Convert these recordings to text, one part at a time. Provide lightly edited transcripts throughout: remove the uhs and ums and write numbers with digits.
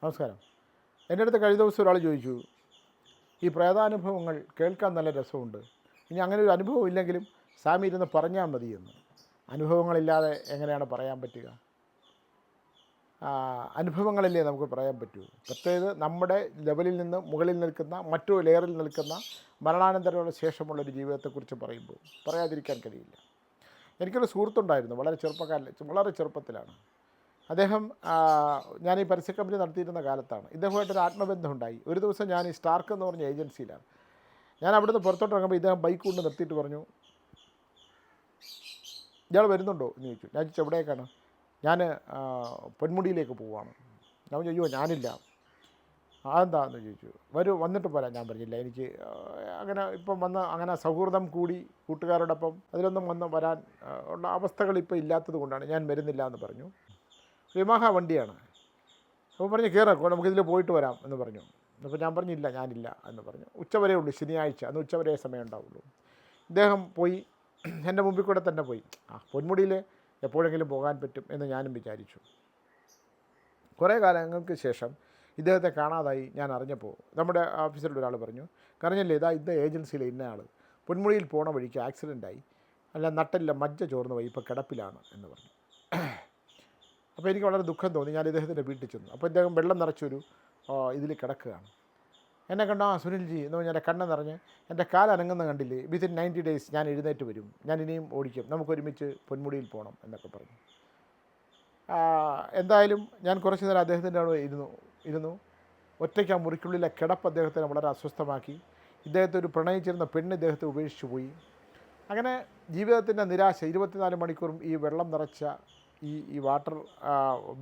നമസ്കാരം. എൻ്റെ അടുത്ത് കഴിഞ്ഞ ദിവസം ഒരാൾ ചോദിച്ചു, ഈ പ്രേതാനുഭവങ്ങൾ കേൾക്കാൻ നല്ല രസമുണ്ട്, ഇനി അങ്ങനെ ഒരു അനുഭവം ഇല്ലെങ്കിലും സ്വാമി ഇരുന്ന് പറഞ്ഞാൽ മതിയെന്ന്. അനുഭവങ്ങളില്ലാതെ എങ്ങനെയാണ് പറയാൻ പറ്റുക? അനുഭവങ്ങളല്ലേ നമുക്ക് പറയാൻ പറ്റൂ. പ്രത്യേകത നമ്മുടെ ലെവലിൽ നിന്ന് മുകളിൽ നിൽക്കുന്ന മറ്റൊരു ലെയറിൽ നിൽക്കുന്ന മരണാനന്തരമുള്ള ശേഷമുള്ളൊരു ജീവിതത്തെക്കുറിച്ച് പറയുമ്പോൾ പറയാതിരിക്കാൻ കഴിയില്ല. എനിക്കൊരു സുഹൃത്തുണ്ടായിരുന്നു, വളരെ ചെറുപ്പത്തിലാണ്. അദ്ദേഹം ഞാൻ ഈ പരസ്യ കമ്പനി നടത്തിയിരുന്ന കാലത്താണ്. ഇദ്ദേഹമായിട്ടൊരു ആത്മബന്ധമുണ്ടായി. ഒരു ദിവസം ഞാൻ ഈ സ്റ്റാർക്ക് എന്ന് പറഞ്ഞ ഏജൻസിയിലാണ്. ഞാൻ അവിടുന്ന് പുറത്തോട്ട് ഇറങ്ങുമ്പോൾ ഇദ്ദേഹം ബൈക്ക് കൊണ്ട് നിർത്തിയിട്ട് പറഞ്ഞു, ഇയാൾ വരുന്നുണ്ടോ എന്ന് ചോദിച്ചു. ഞാൻ ചോദിച്ചു എവിടേക്കാണ്? ഞാൻ പൊന്മുടിയിലേക്ക് പോവുകയാണ്. ഞാൻ ചോദിച്ചു ഞാനില്ല. അതെന്താണെന്ന് ചോദിച്ചു. വന്നിട്ട് പോരാ. ഞാൻ പറഞ്ഞില്ല, എനിക്ക് അങ്ങനെ ഇപ്പം അങ്ങനെ സൗഹൃദം കൂടി കൂട്ടുകാരോടൊപ്പം അതിലൊന്നും വരാൻ ഉള്ള അവസ്ഥകൾ ഇപ്പോൾ ഇല്ലാത്തത് കൊണ്ടാണ് ഞാൻ വരുന്നില്ല എന്ന് പറഞ്ഞു. യമഹ വണ്ടിയാണ്. അപ്പോൾ പറഞ്ഞു കയറാം, നമുക്കിതിൽ പോയിട്ട് വരാം എന്ന് പറഞ്ഞു. അപ്പോൾ ഞാൻ പറഞ്ഞില്ല, ഞാനില്ല എന്ന് പറഞ്ഞു. ഉച്ചവരെ ഉള്ളൂ, ശനിയാഴ്ച, അന്ന് ഉച്ചവരെ സമയം ഉണ്ടാവുള്ളൂ. ഇദ്ദേഹം പോയി, എൻ്റെ മുമ്പിൽ കൂടെ തന്നെ പോയി. പൊന്മുടിയിൽ എപ്പോഴെങ്കിലും പോകാൻ പറ്റും എന്ന് ഞാനും വിചാരിച്ചു. കുറേ കാലങ്ങൾക്ക് ശേഷം ഇദ്ദേഹത്തെ കാണാതായി ഞാൻ അറിഞ്ഞപ്പോൾ നമ്മുടെ ഓഫീസിലുള്ള ഒരാൾ പറഞ്ഞു, പറഞ്ഞില്ലേ ഇന്ന ഏജൻസിയിലെ ഇന്ന ആൾ പൊന്മുടിയിൽ പോണ വഴിക്ക് ആക്സിഡൻ്റായി, അല്ല നട്ടല്ല മജ്ജ ചോർന്ന് പോയി, ഇപ്പോൾ കിടപ്പിലാണ് എന്ന് പറഞ്ഞു. അപ്പോൾ എനിക്ക് വളരെ ദുഃഖം തോന്നി. ഞാൻ ഇദ്ദേഹത്തിൻ്റെ വീട്ടിൽ ചെന്നു. അപ്പോൾ ഇദ്ദേഹം വെള്ളം നിറച്ചൊരു ഇതിൽ കിടക്കുകയാണ്. എന്നെ കണ്ടോ സുനിൽജി എന്ന് പറഞ്ഞാൽ എൻ്റെ കണ്ണ് നിറഞ്ഞ്, എൻ്റെ കാലനങ്ങുന്ന കണ്ടില്ലേ, വിത്തിൻ 90 days ഞാൻ എഴുന്നേറ്റ് വരും, ഞാൻ ഇനിയും ഓടിക്കും, നമുക്കൊരുമിച്ച് പൊന്മുടിയിൽ പോകണം എന്നൊക്കെ പറഞ്ഞു. എന്തായാലും ഞാൻ കുറച്ച് നേരം അദ്ദേഹത്തിൻ്റെ അവിടെ ഇരുന്നു. ഒറ്റയ്ക്ക് ആ മുറിക്കുള്ളിലെ കിടപ്പ് അദ്ദേഹത്തിനെ വളരെ അസ്വസ്ഥമാക്കി. ഇദ്ദേഹത്തെ ഒരു പ്രണയിച്ചിരുന്ന പെണ്ണ് ഇദ്ദേഹത്തെ ഉപേക്ഷിച്ചു പോയി. അങ്ങനെ ജീവിതത്തിൻ്റെ നിരാശ. 24 മണിക്കൂറും ഈ വെള്ളം നിറച്ച ഈ വാട്ടർ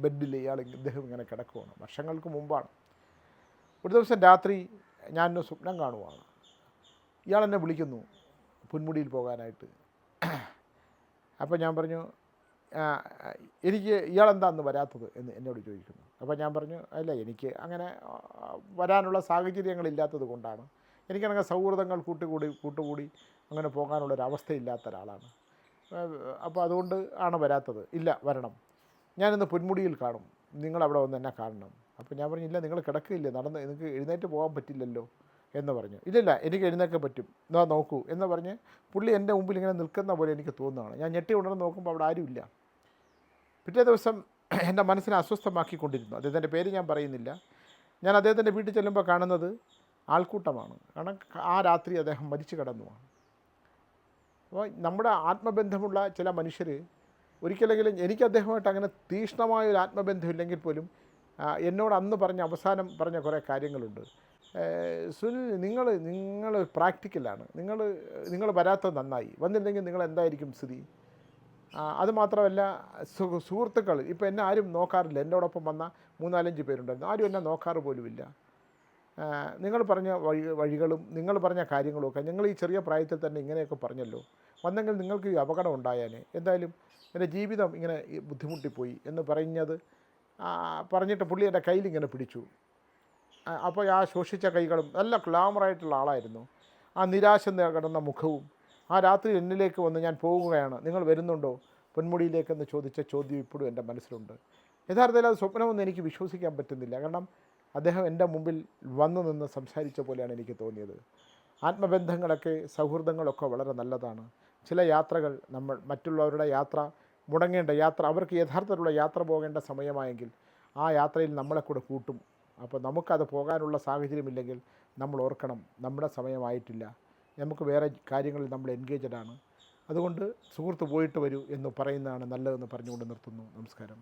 ബെഡിൽ ഇദ്ദേഹം ഇങ്ങനെ കിടക്കുകയാണ്. വർഷങ്ങൾക്ക് മുമ്പാണ്. ഒരു ദിവസം രാത്രി ഞാനൊരു സ്വപ്നം കാണുവാണ്. ഇയാളെന്നെ വിളിക്കുന്നു പൊന്മുടിയിൽ പോകാനായിട്ട്. അപ്പോൾ ഞാൻ പറഞ്ഞു, എനിക്ക് ഇയാളെന്താന്ന് വരാത്തത് എന്ന് എന്നോട് ചോദിക്കുന്നു. അപ്പോൾ ഞാൻ പറഞ്ഞു, അല്ല എനിക്ക് അങ്ങനെ വരാനുള്ള സാഹചര്യങ്ങളില്ലാത്തത് കൊണ്ടാണ്, എനിക്കങ്ങനെ സൗഹൃദങ്ങൾ കൂട്ടുകൂടി അങ്ങനെ പോകാനുള്ളൊരവസ്ഥയില്ലാത്ത ഒരാളാണ്. അപ്പോൾ അതുകൊണ്ട് ആണ് വരാത്തത്. ഇല്ല, വരണം, ഞാനിന്ന് പൊന്മുടിയിൽ കാണും, നിങ്ങളവിടെ വന്ന് എന്നെ കാണണം. അപ്പോൾ ഞാൻ പറഞ്ഞു, ഇല്ല, നിങ്ങൾ കിടക്കില്ലേ, നിങ്ങൾക്ക് എഴുന്നേറ്റ് പോകാൻ പറ്റില്ലല്ലോ എന്ന് പറഞ്ഞു. ഇല്ലില്ല, എനിക്ക് എഴുന്നേൽക്കാൻ പറ്റും, നോക്കൂ എന്ന് പറഞ്ഞ് പുള്ളി എൻ്റെ മുമ്പിൽ ഇങ്ങനെ നിൽക്കുന്ന പോലെ എനിക്ക് തോന്നുകയാണ്. ഞാൻ ഞെട്ടി ഉണർന്ന് നോക്കുമ്പോൾ അവിടെ ആരുമില്ല. പിറ്റേ ദിവസം എൻ്റെ മനസ്സിനെ അസ്വസ്ഥമാക്കിക്കൊണ്ടിരുന്നു. അദ്ദേഹത്തിൻ്റെ പേര് ഞാൻ പറയുന്നില്ല. ഞാൻ അദ്ദേഹത്തിൻ്റെ വീട്ടിൽ ചെല്ലുമ്പോൾ കാണുന്നത് ആൾക്കൂട്ടമാണ്. കാരണം ആ രാത്രി അദ്ദേഹം മരിച്ചു കിടന്നുമാണ്. അപ്പോൾ നമ്മുടെ ആത്മബന്ധമുള്ള ചില മനുഷ്യർ ഒരിക്കലെങ്കിലും, എനിക്ക് അദ്ദേഹമായിട്ട് അങ്ങനെ തീക്ഷ്ണമായൊരു ആത്മബന്ധമില്ലെങ്കിൽ പോലും എന്നോട് അന്ന് അവസാനം പറഞ്ഞ കുറേ കാര്യങ്ങളുണ്ട്. സുനിൽ, നിങ്ങൾ പ്രാക്ടിക്കലാണ്, നിങ്ങൾ വരാത്തത് നന്നായി, വന്നില്ലെങ്കിൽ നിങ്ങൾ എന്തായിരിക്കും സ്ഥിതി. അതുമാത്രമല്ല, സുഹൃത്തുക്കൾ ഇപ്പോൾ എന്നെ ആരും നോക്കാറില്ല. എന്നോടൊപ്പം വന്ന 3-4 പേരുണ്ടായിരുന്നു, ആരും എന്നെ നോക്കാറ് പോലുമില്ല. നിങ്ങൾ പറഞ്ഞ വഴികളും നിങ്ങൾ പറഞ്ഞ കാര്യങ്ങളുമൊക്കെ, നിങ്ങൾ ഈ ചെറിയ പ്രായത്തിൽ തന്നെ ഇങ്ങനെയൊക്കെ പറഞ്ഞല്ലോ, വന്നെങ്കിൽ നിങ്ങൾക്ക് ഈ അപകടം ഉണ്ടായാനേ. എന്തായാലും എൻ്റെ ജീവിതം ഇങ്ങനെ ബുദ്ധിമുട്ടിപ്പോയി എന്ന് പറഞ്ഞിട്ട് പുള്ളി എൻ്റെ കയ്യിൽ ഇങ്ങനെ പിടിച്ചു. അപ്പോൾ ആ ശോഷിച്ച കൈകളും, നല്ല ഗ്ലാമറായിട്ടുള്ള ആളായിരുന്നു, ആ നിരാശ കിടന്ന മുഖവും, ആ രാത്രി എന്നിലേക്ക് വന്ന് ഞാൻ പോവുകയാണ്, നിങ്ങൾ വരുന്നുണ്ടോ പൊന്മുടിയിലേക്കെന്ന് ചോദിച്ച ചോദ്യം ഇപ്പോഴും എൻ്റെ മനസ്സിലുണ്ട്. യഥാർത്ഥത്തിൽ അത് സ്വപ്നമൊന്നും എനിക്ക് വിശ്വസിക്കാൻ പറ്റുന്നില്ല. കാരണം അദ്ദേഹം എൻ്റെ മുമ്പിൽ വന്നു നിന്ന് സംസാരിച്ച പോലെയാണ് എനിക്ക് തോന്നിയത്. ആത്മബന്ധങ്ങളൊക്കെ, സൗഹൃദങ്ങളൊക്കെ വളരെ നല്ലതാണ്. ചില യാത്രകൾ, മറ്റുള്ളവരുടെ മുടങ്ങേണ്ട യാത്ര, അവർക്ക് യഥാർത്ഥത്തിലുള്ള യാത്ര പോകേണ്ട സമയമായെങ്കിൽ ആ യാത്രയിൽ നമ്മളെ കൂടെ കൂട്ടും. അപ്പോൾ നമുക്കത് പോകാനുള്ള സാഹചര്യമില്ലെങ്കിൽ നമ്മൾ ഓർക്കണം, നമ്മുടെ സമയമായിട്ടില്ല, നമുക്ക് വേറെ കാര്യങ്ങളിൽ നമ്മൾ എൻഗേജഡാണ്. അതുകൊണ്ട് സുഹൃത്ത് പോയിട്ട് വരൂ എന്ന് പറയുന്നതാണ് നല്ലതെന്ന് പറഞ്ഞുകൊണ്ട് നിർത്തുന്നു. നമസ്കാരം.